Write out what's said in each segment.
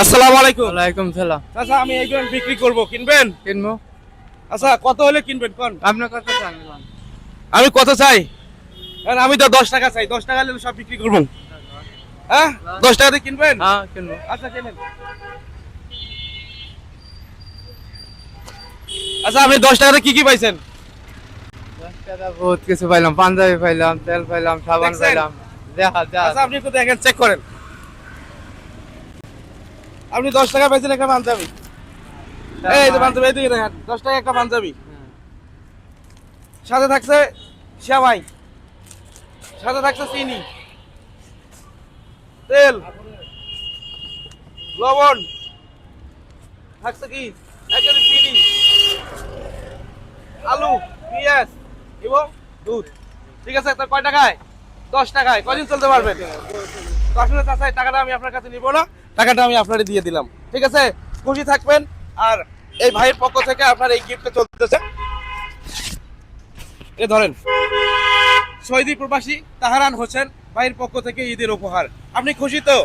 আসসালামু আলাইকুম। ওয়ালাইকুম সালাম। আচ্ছা আমি এইগুলো বিক্রি করব, কিনবেন? কিনবো। আচ্ছা কত হলে কিনবেন কোন? আপনার কত চান? আমি কত চাই? আর আমি তো 10 টাকা চাই, 10 টাকা হলে সব বিক্রি করব। হ্যাঁ 10 টাকা দিয়ে কিনবেন? হ্যাঁ কিনবো। আচ্ছা কিনেন। আচ্ছা আপনি 10 টাকাতে কি কি পাইছেন? 10 টাকা বহুত কিছু পাইলাম, পাঞ্জাবি পাইলাম, তেল পাইলাম, সাবান দেখছেন? পাইলাম। দেখা আচ্ছা আপনি একটু দেখেন, চেক করেন। আপনি 10 টাকা পাইছেন একটা পাঞ্জাবি। এই যে পাঞ্জাবি, এই দিকে দেখেন, 10 টাকা একটা পাঞ্জাবি। সাথে থাকছে সেমাই, সাথে থাকছে চিনি, তেল, লবণ, থাকছে কি এক কেজি চিনি, আলু, পেঁয়াজ এবং দুধ। ঠিক আছে, তো কয় টাকায়? 10 টাকায়। কদিন চলতে পারবেন? তো আসলে চাচা এই টাকাটা আমি আপনার কাছে নিব না, টাকাটা আমি আপনারে দিয়ে দিলাম। ঠিক আছে, খুশি থাকবেন। আর এই ভাইয়ের পক্ষ থেকে আপনার এই গিফটটা চলতেছে, এ ধরেন, সৌদি প্রবাসী তাহারান হোসেন ভাইয়ের পক্ষ থেকে ঈদের উপহার। আপনি খুশি তো?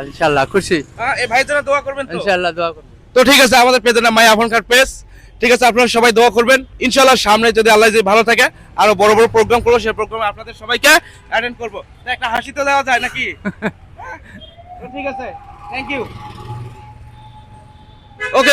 ইনশাআল্লাহ খুশি। হ্যাঁ, এই ভাইয়ের জন্য দোয়া করবেন তো? ইনশাআল্লাহ দোয়া করব। তো ঠিক আছে, আমাদের পেজের নাম মাই আফন কার্ড পেজ। ঠিক আছে, আপনারা সবাই দোয়া করবেন। ইনশাআল্লাহ সামনে যদি আল্লাহ যদি ভালো থাকে, আরো বড় বড় প্রোগ্রাম করবো, সেই প্রোগ্রামে আপনাদের সবাইকে অ্যাটেন্ড করবো। তো একটা হাসি তো দেওয়া যায় নাকি? তো ঠিক আছে, থ্যাংক ইউ। ওকে।